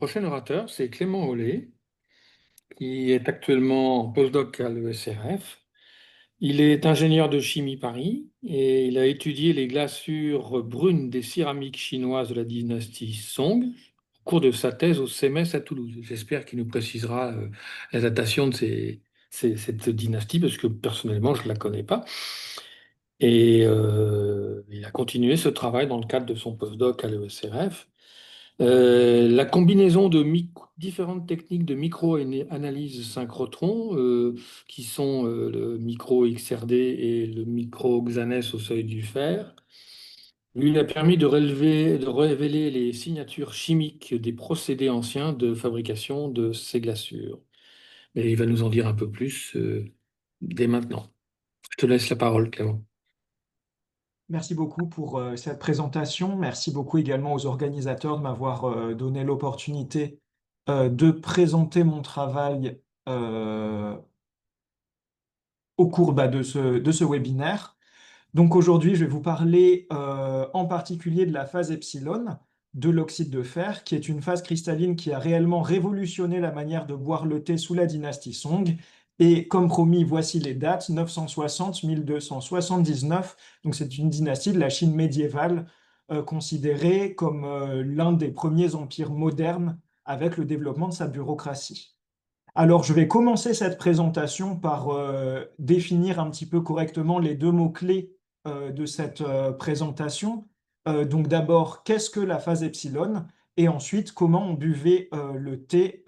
Prochain orateur, c'est Clément Hollet, qui est actuellement en postdoc à l'ESRF. Il est ingénieur de chimie Paris et il a étudié les glaçures brunes des céramiques chinoises de la dynastie Song au cours de sa thèse au CMS à Toulouse. J'espère qu'il nous précisera la datation de cette dynastie, parce que personnellement, je ne la connais pas. Et il a continué ce travail dans le cadre de son postdoc à l'ESRF. La combinaison de différentes techniques de micro-analyse synchrotron, qui sont le micro-XRD et le micro-Xanès au seuil du fer, lui a permis de révéler les signatures chimiques des procédés anciens de fabrication de ces glaçures. Et il va nous en dire un peu plus dès maintenant. Je te laisse la parole, Clément. Merci beaucoup pour cette présentation. Merci beaucoup également aux organisateurs de m'avoir donné l'opportunité de présenter mon travail euh, au cours de ce webinaire. Donc aujourd'hui, je vais vous parler en particulier de la phase epsilon de l'oxyde de fer, qui est une phase cristalline qui a réellement révolutionné la manière de boire le thé sous la dynastie Song. Et comme promis, voici les dates, 960-1279. Donc c'est une dynastie de la Chine médiévale, considérée comme l'un des premiers empires modernes avec le développement de sa bureaucratie. Alors, je vais commencer cette présentation par définir un petit peu correctement les deux mots-clés de cette présentation. Donc d'abord, qu'est-ce que la phase epsilon? Et ensuite, comment on buvait le thé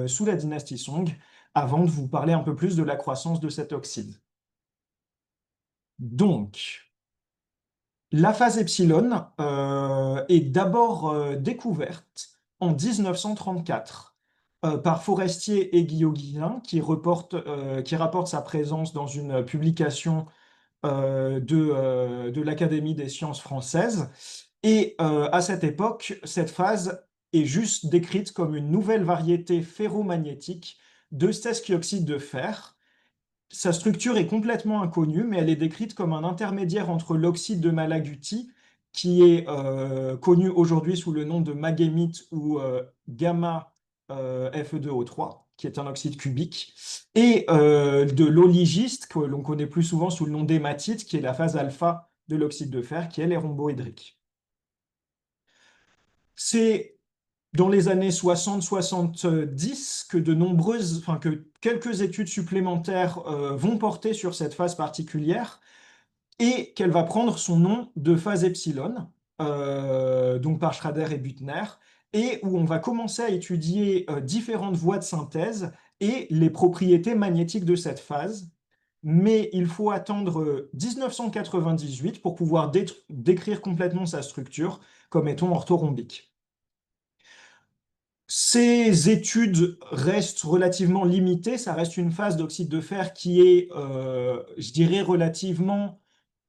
sous la dynastie Song, avant de vous parler un peu plus de la croissance de cet oxyde. Donc, la phase epsilon est d'abord découverte en 1934 par Forestier et Guillot-Guillain, qui rapporte sa présence dans une publication de l'Académie des sciences françaises. Et à cette époque, cette phase est juste décrite comme une nouvelle variété ferromagnétique de sesquioxyde de fer. Sa structure est complètement inconnue, mais elle est décrite comme un intermédiaire entre l'oxyde de Malaguti, qui est connu aujourd'hui sous le nom de maghémite ou gamma Fe2O3, qui est un oxyde cubique, et de l'oligiste, que l'on connaît plus souvent sous le nom d'hématite, qui est la phase alpha de l'oxyde de fer, qui elle est rhomboédrique. C'est dans les années 60-70 que que quelques études supplémentaires vont porter sur cette phase particulière et qu'elle va prendre son nom de phase epsilon, donc par Schrader et Büttner, et où on va commencer à étudier différentes voies de synthèse et les propriétés magnétiques de cette phase. Mais il faut attendre 1998 pour pouvoir décrire complètement sa structure comme étant orthorhombique. Ces études restent relativement limitées, ça reste une phase d'oxyde de fer qui est, je dirais, relativement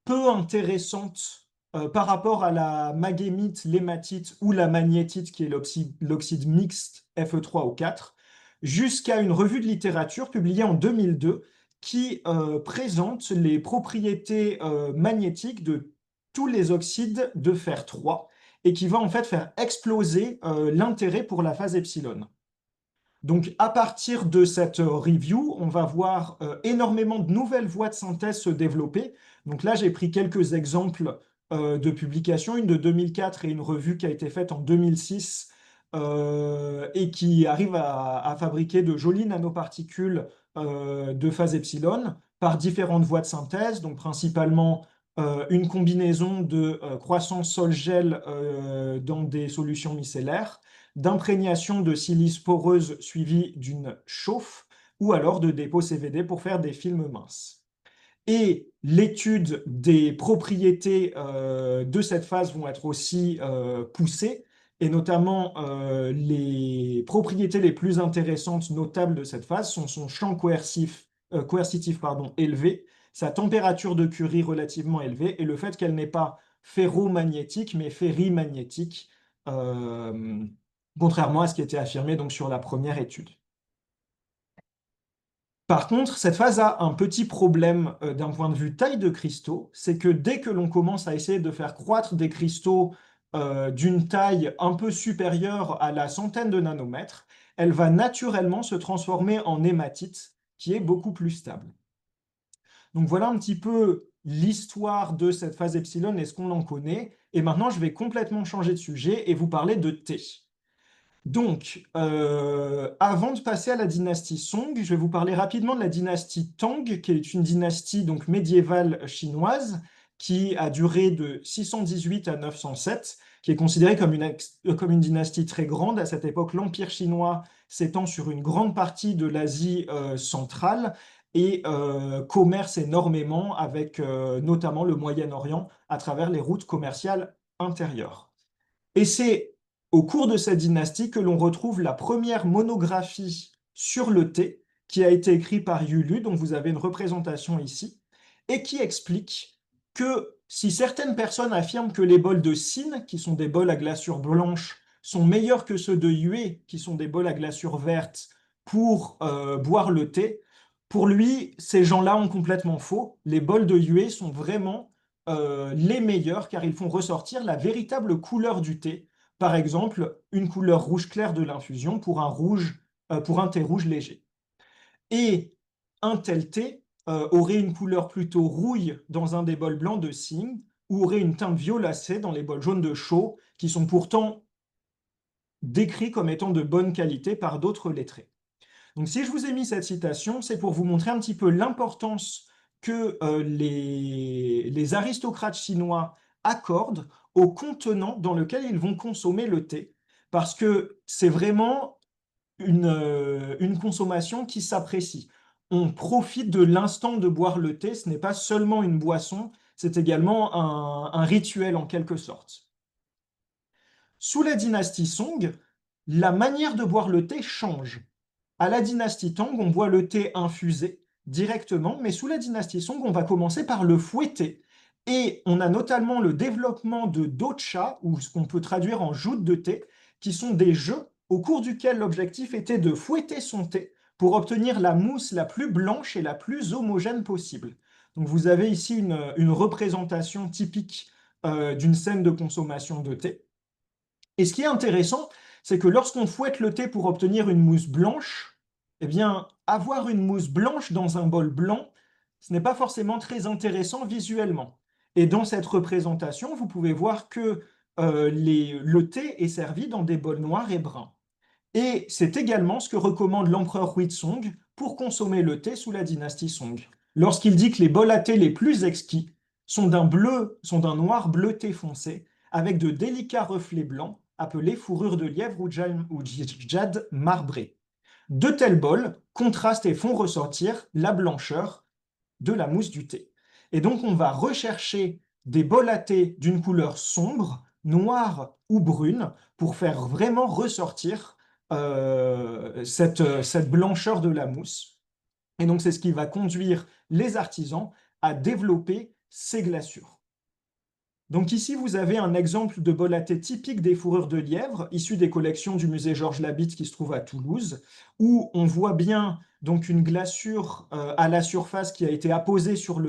peu intéressante par rapport à la maghémite, l'hématite ou la magnétite, qui est l'oxyde mixte Fe3O4, jusqu'à une revue de littérature publiée en 2002 qui présente les propriétés magnétiques de tous les oxydes de fer 3 et qui va en fait faire exploser l'intérêt pour la phase epsilon. Donc, à partir de cette review, on va voir énormément de nouvelles voies de synthèse se développer. Donc là, j'ai pris quelques exemples de publications, une de 2004 et une revue qui a été faite en 2006 et qui arrive à fabriquer de jolies nanoparticules de phase epsilon par différentes voies de synthèse, donc principalement une combinaison de croissance sol-gel dans des solutions micellaires, d'imprégnation de silice poreuse suivie d'une chauffe, ou alors de dépôt CVD pour faire des films minces. Et l'étude des propriétés de cette phase vont être aussi poussées, et notamment les propriétés les plus intéressantes notables de cette phase sont son champ coercitif élevé, sa température de Curie relativement élevée, et le fait qu'elle n'est pas ferromagnétique, mais ferrimagnétique, euh, contrairement à ce qui était affirmé donc, sur la première étude. Par contre, cette phase a un petit problème d'un point de vue taille de cristaux, c'est que dès que l'on commence à essayer de faire croître des cristaux d'une taille un peu supérieure à la centaine de nanomètres, elle va naturellement se transformer en hématite, qui est beaucoup plus stable. Donc voilà un petit peu l'histoire de cette phase epsilon et ce qu'on en connaît. Et maintenant, je vais complètement changer de sujet et vous parler de thé. Donc, avant de passer à la dynastie Song, je vais vous parler rapidement de la dynastie Tang, qui est une dynastie donc médiévale chinoise qui a duré de 618 à 907, qui est considérée comme une dynastie très grande. À cette époque, l'Empire chinois s'étend sur une grande partie de l'Asie centrale et commerce énormément avec notamment le Moyen-Orient à travers les routes commerciales intérieures. Et c'est au cours de cette dynastie que l'on retrouve la première monographie sur le thé, qui a été écrite par Yu Lu, dont vous avez une représentation ici, et qui explique que si certaines personnes affirment que les bols de Sin, qui sont des bols à glaçure blanche, sont meilleurs que ceux de Yue, qui sont des bols à glaçure verte, pour boire le thé, pour lui, ces gens-là ont complètement faux. Les bols de Yue sont vraiment les meilleurs car ils font ressortir la véritable couleur du thé. Par exemple, une couleur rouge clair de l'infusion pour un thé rouge léger. Et un tel thé aurait une couleur plutôt rouille dans un des bols blancs de cygne ou aurait une teinte violacée dans les bols jaunes de chaux qui sont pourtant décrits comme étant de bonne qualité par d'autres lettrés. Donc si je vous ai mis cette citation, c'est pour vous montrer un petit peu l'importance que les aristocrates chinois accordent au contenant dans lequel ils vont consommer le thé, parce que c'est vraiment une consommation qui s'apprécie. On profite de l'instant de boire le thé, ce n'est pas seulement une boisson, c'est également un rituel en quelque sorte. Sous la dynastie Song, la manière de boire le thé change. À la dynastie Tang, on boit le thé infusé directement, mais sous la dynastie Song, on va commencer par le fouetter. Et on a notamment le développement de docha, ou ce qu'on peut traduire en joutes de thé, qui sont des jeux au cours duquel l'objectif était de fouetter son thé pour obtenir la mousse la plus blanche et la plus homogène possible. Donc vous avez ici une représentation typique d'une scène de consommation de thé. Et ce qui est intéressant, c'est que lorsqu'on fouette le thé pour obtenir une mousse blanche, eh bien, avoir une mousse blanche dans un bol blanc, ce n'est pas forcément très intéressant visuellement. Et dans cette représentation, vous pouvez voir que le thé est servi dans des bols noirs et bruns. Et c'est également ce que recommande l'empereur Huizong pour consommer le thé sous la dynastie Song. Lorsqu'il dit que les bols à thé les plus exquis sont d'un noir bleuté foncé, avec de délicats reflets blancs, appelés fourrure de lièvre ou jade marbré. De tels bols contrastent et font ressortir la blancheur de la mousse du thé. Et donc on va rechercher des bols à thé d'une couleur sombre, noire ou brune, pour faire vraiment ressortir cette blancheur de la mousse. Et donc c'est ce qui va conduire les artisans à développer ces glaçures. Donc ici, vous avez un exemple de bol à thé typique des fourrures de lièvre, issu des collections du musée Georges Labitte qui se trouve à Toulouse, où on voit bien donc une glaçure à la surface qui a été apposée sur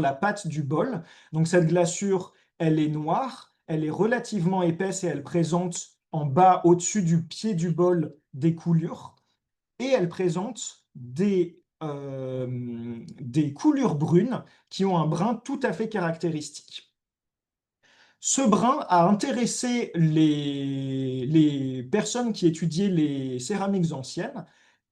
la pâte du bol. Donc cette glaçure, elle est noire, elle est relativement épaisse et elle présente en bas, au-dessus du pied du bol, des coulures. Et elle présente des coulures brunes qui ont un brin tout à fait caractéristique. Ce brin a intéressé les personnes qui étudiaient les céramiques anciennes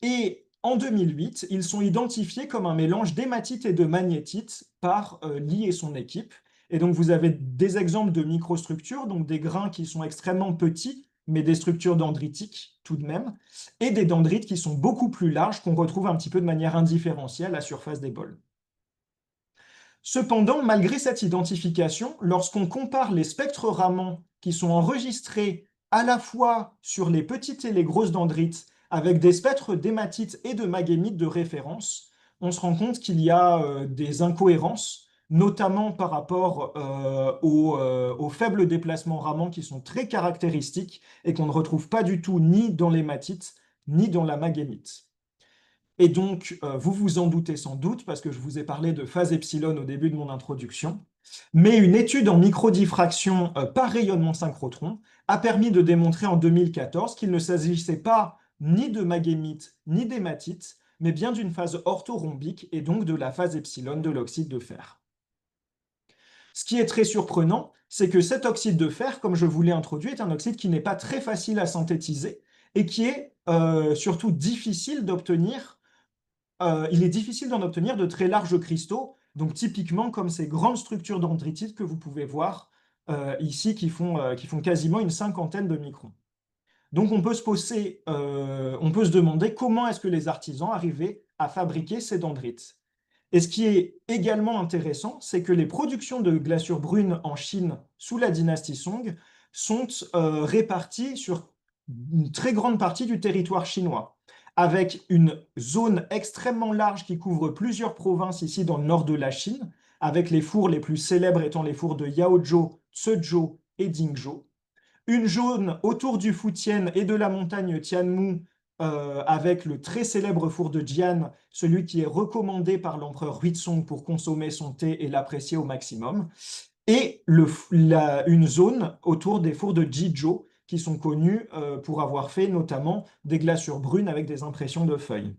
et en 2008, ils sont identifiés comme un mélange d'hématite et de magnétite par Lee et son équipe. Et donc vous avez des exemples de microstructures, donc des grains qui sont extrêmement petits, mais des structures dendritiques tout de même, et des dendrites qui sont beaucoup plus larges, qu'on retrouve un petit peu de manière indifférenciée à la surface des bols. Cependant, malgré cette identification, lorsqu'on compare les spectres Raman qui sont enregistrés à la fois sur les petites et les grosses dendrites avec des spectres d'hématite et de magémite de référence, on se rend compte qu'il y a des incohérences, notamment par rapport aux faibles déplacements Raman qui sont très caractéristiques et qu'on ne retrouve pas du tout ni dans l'hématite ni dans la magémite. Et donc, vous vous en doutez sans doute, parce que je vous ai parlé de phase epsilon au début de mon introduction. Mais une étude en microdiffraction par rayonnement synchrotron a permis de démontrer en 2014 qu'il ne s'agissait pas ni de magémite ni d'hématite, mais bien d'une phase orthorhombique et donc de la phase epsilon de l'oxyde de fer. Ce qui est très surprenant, c'est que cet oxyde de fer, comme je vous l'ai introduit, est un oxyde qui n'est pas très facile à synthétiser et qui est surtout difficile d'obtenir. Il est difficile d'en obtenir de très larges cristaux, donc typiquement comme ces grandes structures dendritite que vous pouvez voir ici qui font quasiment une cinquantaine de microns. Donc on peut se demander comment est-ce que les artisans arrivaient à fabriquer ces dendrites. Et ce qui est également intéressant, c'est que les productions de glaçures brunes en Chine sous la dynastie Song sont réparties sur une très grande partie du territoire chinois, avec une zone extrêmement large qui couvre plusieurs provinces ici dans le nord de la Chine, avec les fours les plus célèbres étant les fours de Yaozhou, Cezhou et Dingzhou, une zone autour du Fujian et de la montagne Tianmu, avec le très célèbre four de Jian, celui qui est recommandé par l'empereur Huizong pour consommer son thé et l'apprécier au maximum, et une zone autour des fours de Jizhou, qui sont connus pour avoir fait notamment des glaçures brunes avec des impressions de feuilles.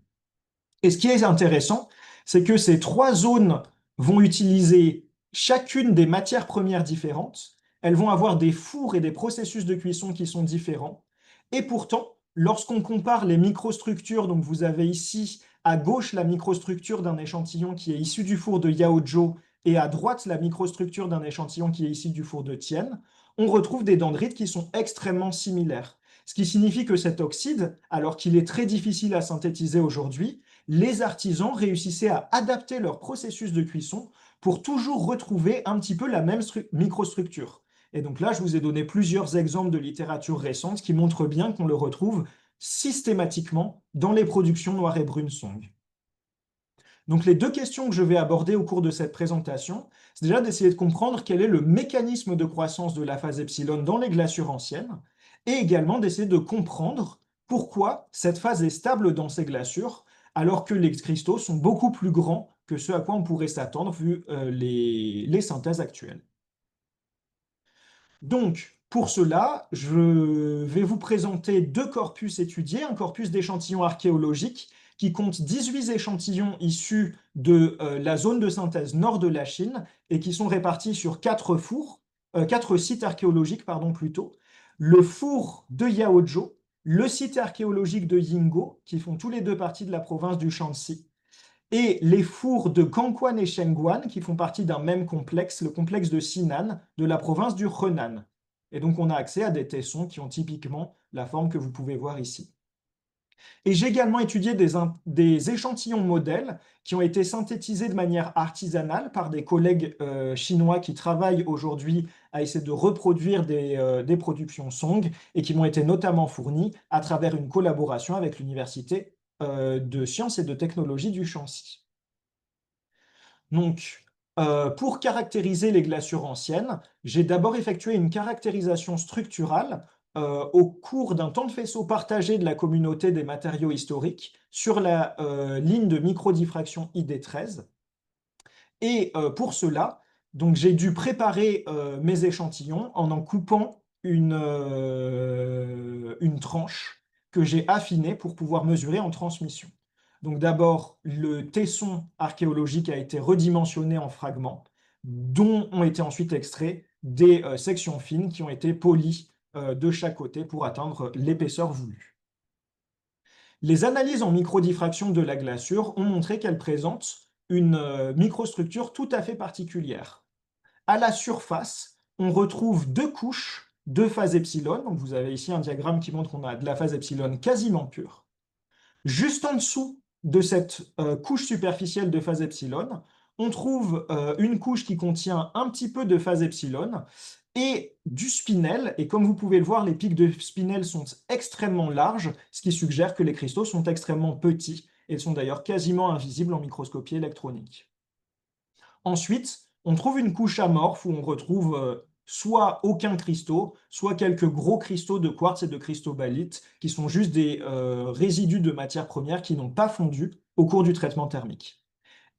Et ce qui est intéressant, c'est que ces trois zones vont utiliser chacune des matières premières différentes. Elles vont avoir des fours et des processus de cuisson qui sont différents. Et pourtant, lorsqu'on compare les microstructures, donc vous avez ici à gauche la microstructure d'un échantillon qui est issu du four de Yaozhou et à droite la microstructure d'un échantillon qui est issu du four de Tien, on retrouve des dendrites qui sont extrêmement similaires. Ce qui signifie que cet oxyde, alors qu'il est très difficile à synthétiser aujourd'hui, les artisans réussissaient à adapter leur processus de cuisson pour toujours retrouver un petit peu la même microstructure. Et donc là, je vous ai donné plusieurs exemples de littérature récente qui montrent bien qu'on le retrouve systématiquement dans les productions noires et brunes Song. Donc les deux questions que je vais aborder au cours de cette présentation, c'est déjà d'essayer de comprendre quel est le mécanisme de croissance de la phase epsilon dans les glaçures anciennes, et également d'essayer de comprendre pourquoi cette phase est stable dans ces glaçures, alors que les cristaux sont beaucoup plus grands que ce à quoi on pourrait s'attendre vu les synthèses actuelles. Donc, pour cela, je vais vous présenter deux corpus étudiés, un corpus d'échantillons archéologiques qui compte 18 échantillons issus de la zone de synthèse nord de la Chine et qui sont répartis sur quatre sites archéologiques, pardon, plutôt. Le four de Yaozhou, le site archéologique de Yingbo, qui font tous les deux partie de la province du Shanxi, et les fours de Kangquan et Shengguan, qui font partie d'un même complexe, le complexe de Sinan, de la province du Henan. Et donc on a accès à des tessons qui ont typiquement la forme que vous pouvez voir ici. Et j'ai également étudié des échantillons modèles qui ont été synthétisés de manière artisanale par des collègues chinois qui travaillent aujourd'hui à essayer de reproduire des productions Song et qui m'ont été notamment fournis à travers une collaboration avec l'Université de sciences et de technologie du Shanxi. Donc, pour caractériser les glaçures anciennes, j'ai d'abord effectué une caractérisation structurale au cours d'un temps de faisceau partagé de la communauté des matériaux historiques sur la ligne de microdiffraction ID13. Et pour cela, donc j'ai dû préparer mes échantillons en coupant une tranche que j'ai affinée pour pouvoir mesurer en transmission. Donc d'abord, le tesson archéologique a été redimensionné en fragments, dont ont été ensuite extraits des sections fines qui ont été polies de chaque côté pour atteindre l'épaisseur voulue. Les analyses en microdiffraction de la glaçure ont montré qu'elle présente une microstructure tout à fait particulière. À la surface, on retrouve deux couches de phase epsilon. Donc vous avez ici un diagramme qui montre qu'on a de la phase epsilon quasiment pure. Juste en dessous de cette couche superficielle de phase epsilon, on trouve une couche qui contient un petit peu de phase epsilon et du spinel. Et comme vous pouvez le voir, les pics de spinel sont extrêmement larges, ce qui suggère que les cristaux sont extrêmement petits et sont d'ailleurs quasiment invisibles en microscopie électronique. Ensuite, on trouve une couche amorphe où on retrouve soit aucun cristaux, soit quelques gros cristaux de quartz et de cristobalite qui sont juste des résidus de matières premières qui n'ont pas fondu au cours du traitement thermique.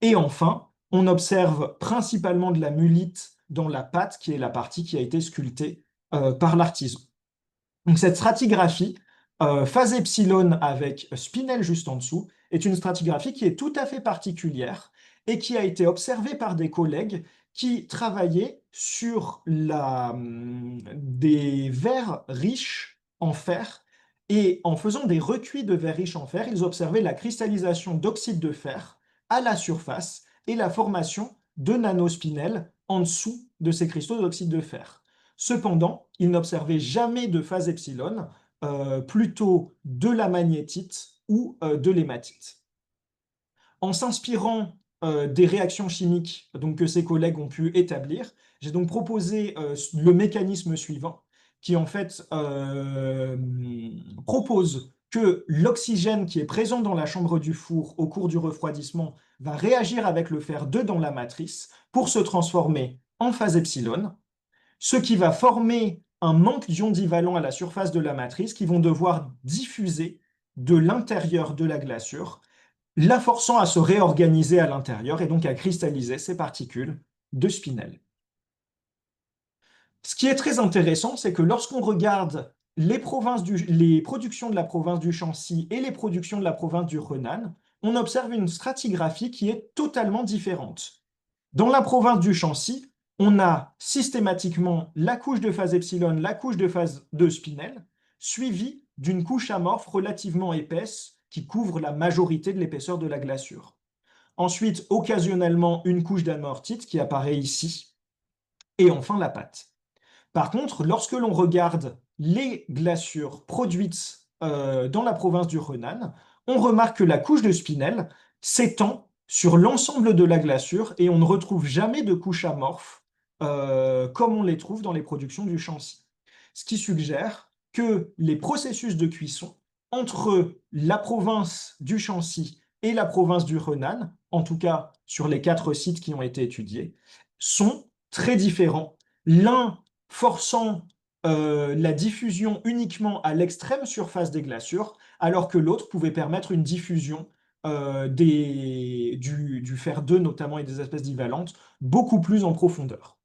Et enfin, on observe principalement de la mullite dans la pâte qui est la partie qui a été sculptée par l'artisan. Donc cette stratigraphie, phase epsilon avec spinel juste en dessous, est une stratigraphie qui est tout à fait particulière et qui a été observée par des collègues qui travaillaient sur des verres riches en fer. Et en faisant des recuits de verres riches en fer, ils observaient la cristallisation d'oxyde de fer à la surface et la formation de nanospinels en dessous de ces cristaux d'oxyde de fer. Cependant, ils n'observaient jamais de phase epsilon, plutôt de la magnétite ou de l'hématite. En s'inspirant des réactions chimiques donc, que ces collègues ont pu établir, j'ai donc proposé le mécanisme suivant, qui en fait propose que l'oxygène qui est présent dans la chambre du four au cours du refroidissement va réagir avec le fer 2 dans la matrice pour se transformer en phase epsilon, ce qui va former un manque d'ions divalents à la surface de la matrice qui vont devoir diffuser de l'intérieur de la glaçure, la forçant à se réorganiser à l'intérieur et donc à cristalliser ces particules de spinel. Ce qui est très intéressant, c'est que lorsqu'on regarde les productions de la province du Shanxi et les productions de la province du Henan, on observe une stratigraphie qui est totalement différente. Dans la province du Shanxi, on a systématiquement la couche de phase epsilon, la couche de phase de spinel, suivie d'une couche amorphe relativement épaisse qui couvre la majorité de l'épaisseur de la glaçure. Ensuite, occasionnellement, une couche d'amortite qui apparaît ici, et enfin la pâte. Par contre, lorsque l'on regarde les glaçures produites dans la province du Henan, on remarque que la couche de spinel s'étend sur l'ensemble de la glaçure et on ne retrouve jamais de couche amorphe comme on les trouve dans les productions du Shanxi. Ce qui suggère que les processus de cuisson entre la province du Shanxi et la province du Henan, en tout cas sur les 4 sites qui ont été étudiés, sont très différents. L'un forçant la diffusion uniquement à l'extrême surface des glaçures, alors que l'autre pouvait permettre une diffusion du fer 2 notamment et des espèces divalentes beaucoup plus en profondeur.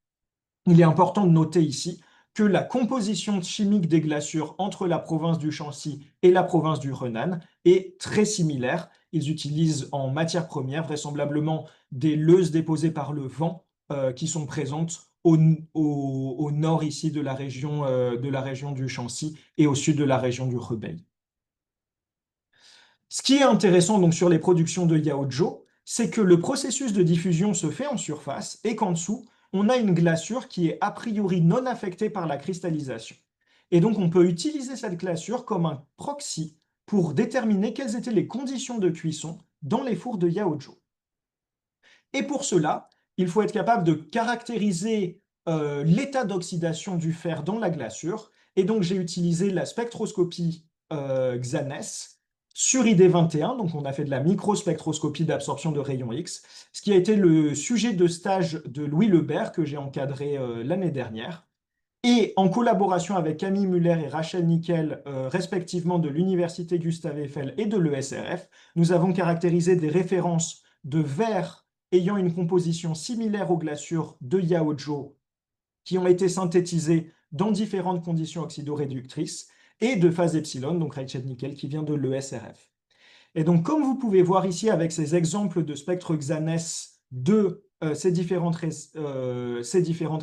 Il est important de noter ici que la composition chimique des glaçures entre la province du Shanxi et la province du Henan est très similaire. Ils utilisent en matière première vraisemblablement des leuses déposées par le vent qui sont présentes au nord ici de la région du Shanxi et au sud de la région du Hebei. Ce qui est intéressant donc sur les productions de Yaozhou, c'est que le processus de diffusion se fait en surface et qu'en dessous, on a une glaçure qui est a priori non affectée par la cristallisation. Et donc on peut utiliser cette glaçure comme un proxy pour déterminer quelles étaient les conditions de cuisson dans les fours de Yaozhou. Et pour cela, il faut être capable de caractériser l'état d'oxydation du fer dans la glaçure. Et donc j'ai utilisé la spectroscopie XANES sur ID21, donc on a fait de la microspectroscopie d'absorption de rayons X, ce qui a été le sujet de stage de Louis Lebert que j'ai encadré l'année dernière. Et en collaboration avec Camille Muller et Rachel Nickel, respectivement de l'Université Gustave Eiffel et de l'ESRF, nous avons caractérisé des références de verre ayant une composition similaire aux glaçures de Yaozhou qui ont été synthétisées dans différentes conditions oxydoréductrices et de phase epsilon, donc Rachel Nickel, qui vient de l'ESRF. Et donc, comme vous pouvez voir ici avec ces exemples de spectre XANES de ces différentes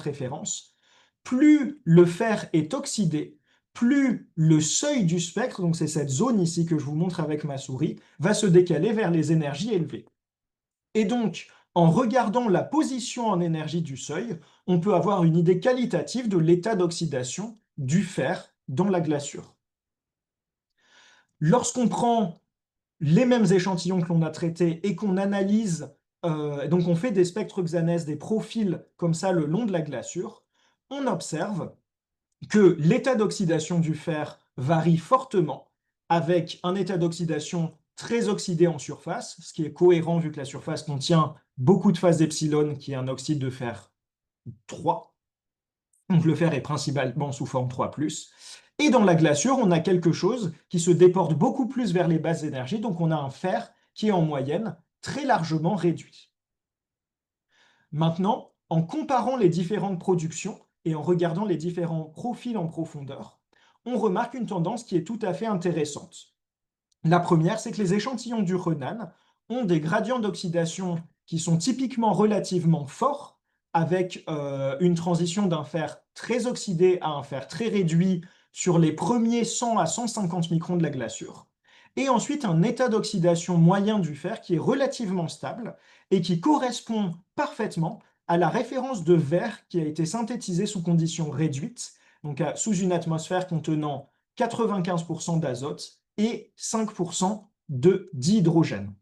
références, plus le fer est oxydé, plus le seuil du spectre, donc c'est cette zone ici que je vous montre avec ma souris, va se décaler vers les énergies élevées. Et donc, en regardant la position en énergie du seuil, on peut avoir une idée qualitative de l'état d'oxydation du fer dans la glaçure. Lorsqu'on prend les mêmes échantillons que l'on a traités et qu'on analyse, donc on fait des spectres XANES, des profils comme ça le long de la glaçure, on observe que l'état d'oxydation du fer varie fortement avec un état d'oxydation très oxydé en surface, ce qui est cohérent vu que la surface contient beaucoup de phase epsilon qui est un oxyde de fer 3. Donc le fer est principalement sous forme 3+. Et dans la glaçure, on a quelque chose qui se déporte beaucoup plus vers les basses énergies, donc on a un fer qui est en moyenne très largement réduit. Maintenant, en comparant les différentes productions et en regardant les différents profils en profondeur, on remarque une tendance qui est tout à fait intéressante. La première, c'est que les échantillons du Renan ont des gradients d'oxydation qui sont typiquement relativement forts, avec une transition d'un fer très oxydé à un fer très réduit sur les premiers 100 à 150 microns de la glaçure. Et ensuite, un état d'oxydation moyen du fer qui est relativement stable et qui correspond parfaitement à la référence de verre qui a été synthétisée sous conditions réduites, donc sous une atmosphère contenant 95% d'azote et 5% de dihydrogène.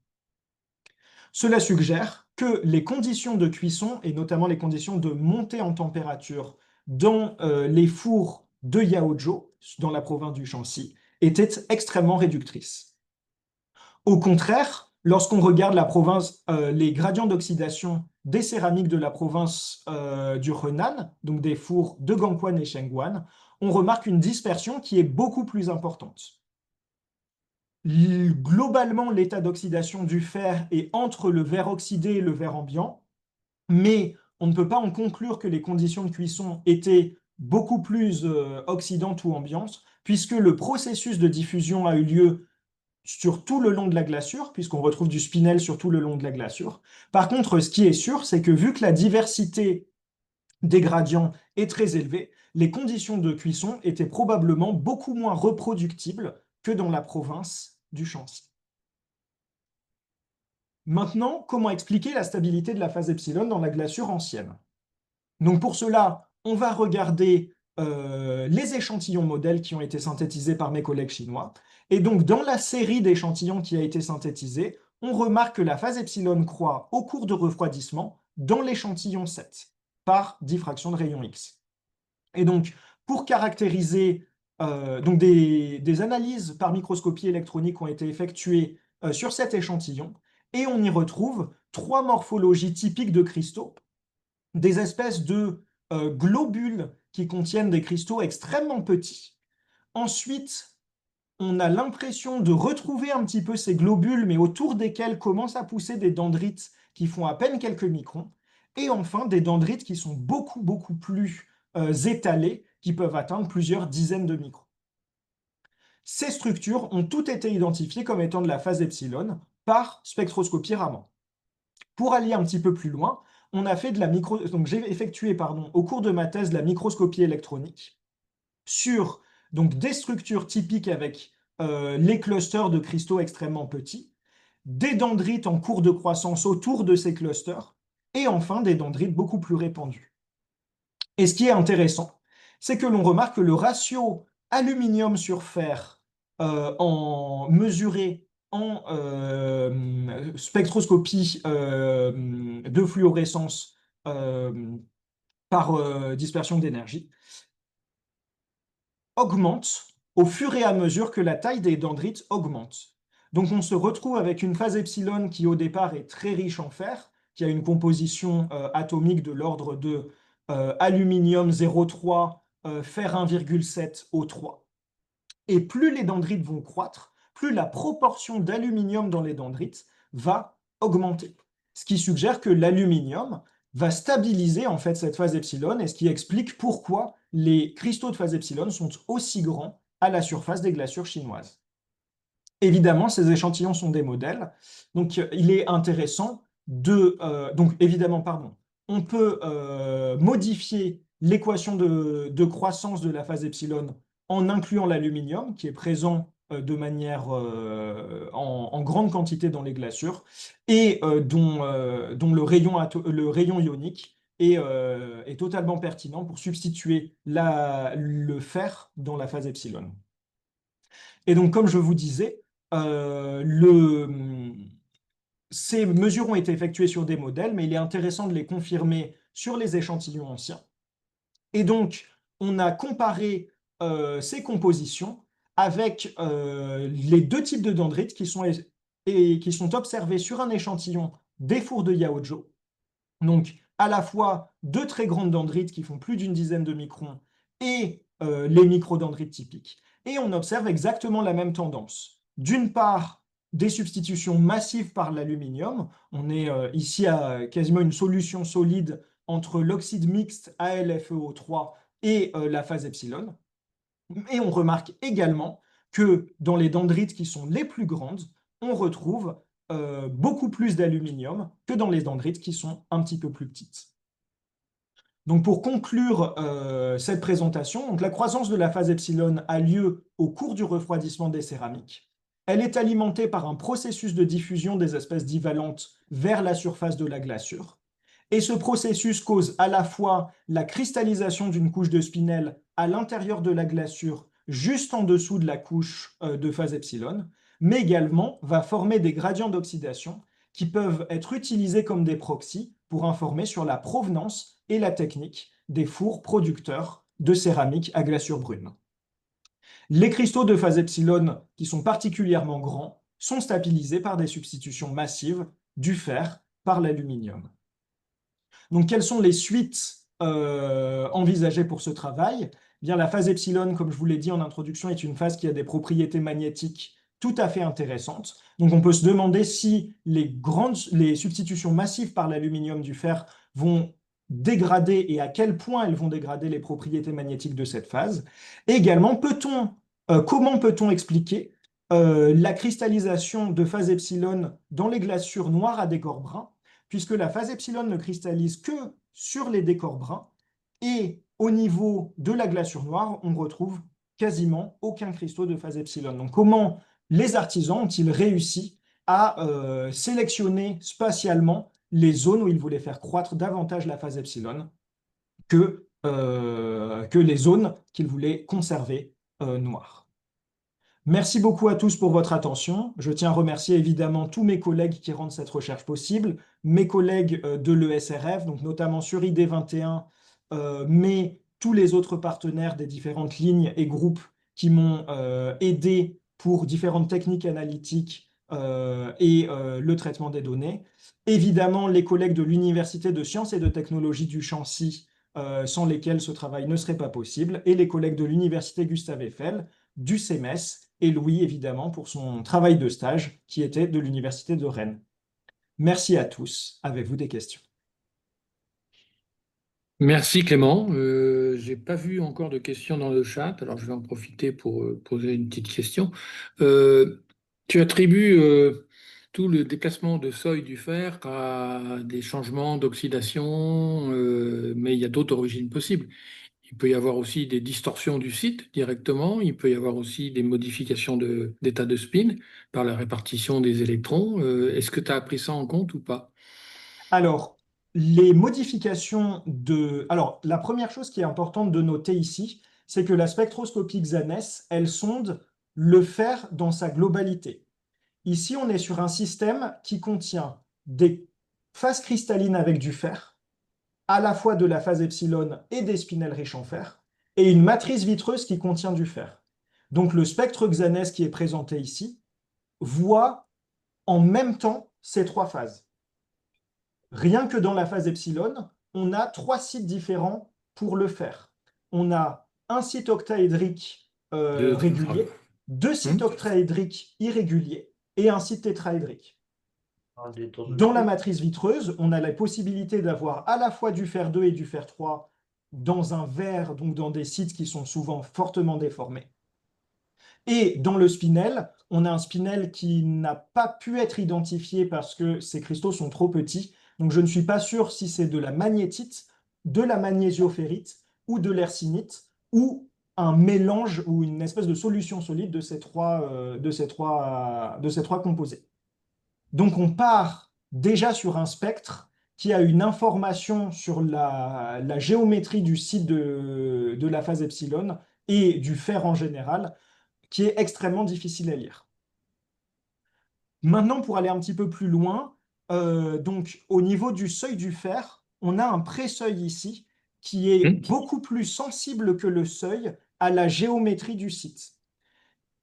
Cela suggère que les conditions de cuisson, et notamment les conditions de montée en température dans les fours de Yaozhou, dans la province du Shanxi, étaient extrêmement réductrices. Au contraire, lorsqu'on regarde les gradients d'oxydation des céramiques de la province du Henan, donc des fours de Gangquan et Shengguan, on remarque une dispersion qui est beaucoup plus importante. Globalement, l'état d'oxydation du fer est entre le verre oxydé et le verre ambiant, mais on ne peut pas en conclure que les conditions de cuisson étaient beaucoup plus oxydantes ou ambiantes, puisque le processus de diffusion a eu lieu sur tout le long de la glaçure, puisqu'on retrouve du spinel sur tout le long de la glaçure. Par contre, ce qui est sûr, c'est que vu que la diversité des gradients est très élevée, les conditions de cuisson étaient probablement beaucoup moins reproductibles que dans la province du Shanxi. Maintenant, comment expliquer la stabilité de la phase epsilon dans la glaçure ancienne? Donc pour cela, on va regarder les échantillons modèles qui ont été synthétisés par mes collègues chinois. Et donc dans la série d'échantillons qui a été synthétisée, on remarque que la phase epsilon croît au cours de refroidissement dans l'échantillon 7 par diffraction de rayon X. Et donc pour caractériser donc des analyses par microscopie électronique ont été effectuées sur cet échantillon, et on y retrouve 3 morphologies typiques de cristaux, des espèces de globules qui contiennent des cristaux extrêmement petits. Ensuite, on a l'impression de retrouver un petit peu ces globules, mais autour desquels commencent à pousser des dendrites qui font à peine quelques microns. Et enfin, des dendrites qui sont beaucoup, beaucoup plus étalés, qui peuvent atteindre plusieurs dizaines de microns. Ces structures ont toutes été identifiées comme étant de la phase epsilon par spectroscopie Raman. Pour aller un petit peu plus loin, on a fait donc j'ai effectué au cours de ma thèse de la microscopie électronique sur donc, des structures typiques avec les clusters de cristaux extrêmement petits, des dendrites en cours de croissance autour de ces clusters, et enfin des dendrites beaucoup plus répandus. Et ce qui est intéressant, c'est que l'on remarque que le ratio aluminium sur fer mesuré en spectroscopie de fluorescence par dispersion d'énergie augmente au fur et à mesure que la taille des dendrites augmente. Donc on se retrouve avec une phase epsilon qui au départ est très riche en fer, qui a une composition atomique de l'ordre de aluminium 0,3, fer 1,7, O3. Et plus les dendrites vont croître, plus la proportion d'aluminium dans les dendrites va augmenter. Ce qui suggère que l'aluminium va stabiliser en fait cette phase epsilon, et ce qui explique pourquoi les cristaux de phase epsilon sont aussi grands à la surface des glaçures chinoises. Évidemment, ces échantillons sont des modèles, donc il est intéressant on peut modifier l'équation de croissance de la phase epsilon en incluant l'aluminium, qui est présent de manière en grande quantité dans les glaçures, et dont le rayon ionique est totalement pertinent pour substituer le fer dans la phase epsilon. Et donc, comme je vous disais, ces mesures ont été effectuées sur des modèles, mais il est intéressant de les confirmer sur les échantillons anciens. Et donc, on a comparé ces compositions avec les deux types de dendrites qui sont observés sur un échantillon des fours de Yaozhou. Donc, à la fois deux très grandes dendrites qui font plus d'une dizaine de microns et les microdendrites typiques. Et on observe exactement la même tendance. D'une part, des substitutions massives par l'aluminium. On est ici à quasiment une solution solide entre l'oxyde mixte AlFeO3 et la phase epsilon. Et on remarque également que dans les dendrites qui sont les plus grandes, on retrouve beaucoup plus d'aluminium que dans les dendrites qui sont un petit peu plus petites. Donc pour conclure cette présentation, donc la croissance de la phase epsilon a lieu au cours du refroidissement des céramiques. Elle est alimentée par un processus de diffusion des espèces divalentes vers la surface de la glaçure. Et ce processus cause à la fois la cristallisation d'une couche de spinel à l'intérieur de la glaçure, juste en dessous de la couche de phase epsilon, mais également va former des gradients d'oxydation qui peuvent être utilisés comme des proxys pour informer sur la provenance et la technique des fours producteurs de céramique à glaçure brune. Les cristaux de phase epsilon, qui sont particulièrement grands, sont stabilisés par des substitutions massives du fer par l'aluminium. Donc, quelles sont les suites envisagées pour ce travail? Eh bien, la phase epsilon, comme je vous l'ai dit en introduction, est une phase qui a des propriétés magnétiques tout à fait intéressantes. Donc, on peut se demander si les substitutions massives par l'aluminium du fer vont dégrader et à quel point elles vont dégrader les propriétés magnétiques de cette phase. Et également, comment peut-on expliquer la cristallisation de phase epsilon dans les glaçures noires à décor brun, puisque la phase epsilon ne cristallise que sur les décors bruns, et au niveau de la glaçure noire, on retrouve quasiment aucun cristaux de phase epsilon. Donc comment les artisans ont-ils réussi à sélectionner spatialement les zones où ils voulaient faire croître davantage la phase epsilon que les zones qu'ils voulaient conserver noires? Merci beaucoup à tous pour votre attention. Je tiens à remercier évidemment tous mes collègues qui rendent cette recherche possible, mes collègues de l'ESRF, donc notamment sur ID21, mais tous les autres partenaires des différentes lignes et groupes qui m'ont aidé pour différentes techniques analytiques et le traitement des données. Évidemment, les collègues de l'Université de sciences et de technologie du Chancy, sans lesquels ce travail ne serait pas possible, et les collègues de l'Université Gustave Eiffel, du CEMES, et Louis, évidemment, pour son travail de stage qui était de l'Université de Rennes. Merci à tous. Avez-vous des questions? Merci Clément. J'ai pas vu encore de questions dans le chat, alors je vais en profiter pour poser une petite question. Tu attribues tout le déplacement de seuil du fer à des changements d'oxydation, mais il y a d'autres origines possibles. Il peut y avoir aussi des distorsions du site directement, il peut y avoir aussi des modifications d'état de spin par la répartition des électrons. Est-ce que tu as pris ça en compte ou pas? Alors, les modifications de... Alors, la première chose qui est importante de noter ici, c'est que la spectroscopie Xanès, elle sonde le fer dans sa globalité. Ici, on est sur un système qui contient des phases cristallines avec du fer, à la fois de la phase epsilon et des spinels riches en fer, et une matrice vitreuse qui contient du fer. Donc le spectre Xanès qui est présenté ici voit en même temps ces trois phases. Rien que dans la phase epsilon, on a trois sites différents pour le fer. On a un site octaédrique De... régulier, deux sites Hmm. octaédriques irréguliers et un site tétraédrique. Dans la matrice vitreuse, on a la possibilité d'avoir à la fois du fer 2 et du fer 3 dans un verre, donc dans des sites qui sont souvent fortement déformés. Et dans le spinel, on a un spinel qui n'a pas pu être identifié parce que ces cristaux sont trop petits. Donc je ne suis pas sûr si c'est de la magnétite, de la magnésioferrite ou de l'hercinite ou un mélange ou une espèce de solution solide de ces trois composés. Donc on part déjà sur un spectre qui a une information sur la géométrie du site de la phase epsilon et du fer en général, qui est extrêmement difficile à lire. Maintenant, pour aller un petit peu plus loin, donc au niveau du seuil du fer, on a un pré-seuil ici qui est Hmm. beaucoup plus sensible que le seuil à la géométrie du site.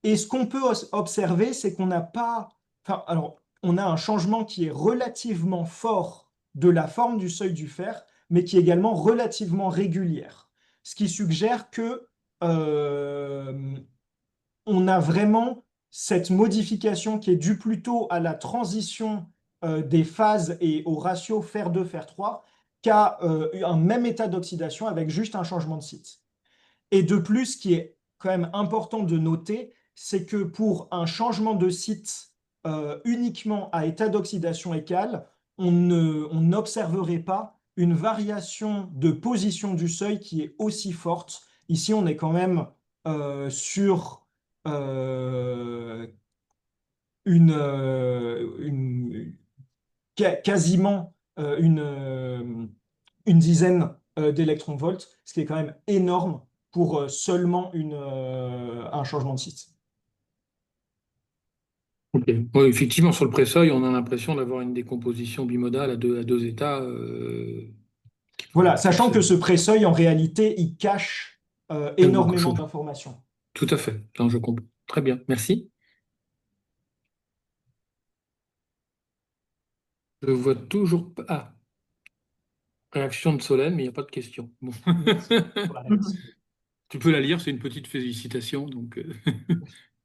Et ce qu'on peut observer, c'est qu'on n'a pas... Enfin, alors, on a un changement qui est relativement fort de la forme du seuil du fer, mais qui est également relativement régulière. Ce qui suggère que on a vraiment cette modification qui est due plutôt à la transition des phases et au ratio fer 2, fer 3, qu'à un même état d'oxydation avec juste un changement de site. Et de plus, ce qui est quand même important de noter, c'est que pour un changement de site uniquement à état d'oxydation égal, on n'observerait pas une variation de position du seuil qui est aussi forte. Ici, on est quand même sur euh, une quasiment une dizaine d'électronvolts, ce qui est quand même énorme pour seulement un changement de site. Ok. Ouais, effectivement, sur le pré-seuil, on a l'impression d'avoir une décomposition bimodale à deux états qui Voilà, pourrait sachant que absolument. ce pré-seuil, en réalité, il cache Beaucoup de énormément choses. d'informations. Tout à fait. Non, je comprends. Très bien. Merci. Je vois toujours pas. Ah, réaction de Solène, mais il n'y a pas de question. Bon. Merci pour la réaction. Tu peux la lire, c'est une petite félicitation, donc,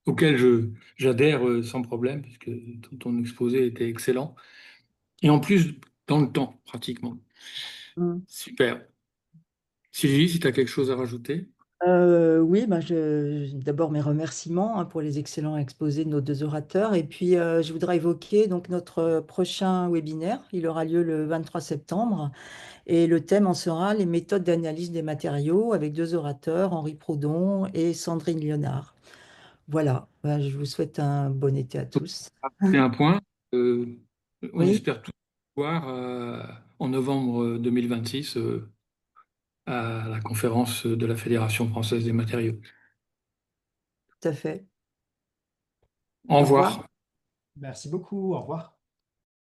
auquel j'adhère sans problème, puisque ton exposé était excellent. Et en plus, dans le temps, pratiquement. Mm. Super. Sylvie, si tu as quelque chose à rajouter. Oui, bah, d'abord mes remerciements, hein, pour les excellents exposés de nos deux orateurs. Et puis, je voudrais évoquer donc notre prochain webinaire. Il aura lieu le 23 septembre. Et le thème en sera les méthodes d'analyse des matériaux avec deux orateurs, Henri Proudhon et Sandrine Léonard. Voilà, bah, je vous souhaite un bon été à tous. C'est un point. Euh, on Oui, espère tout voir en novembre 2026 à la conférence de la Fédération française des matériaux. tout à fait. Au Au revoir. revoir. Merci beaucoup. Au revoir.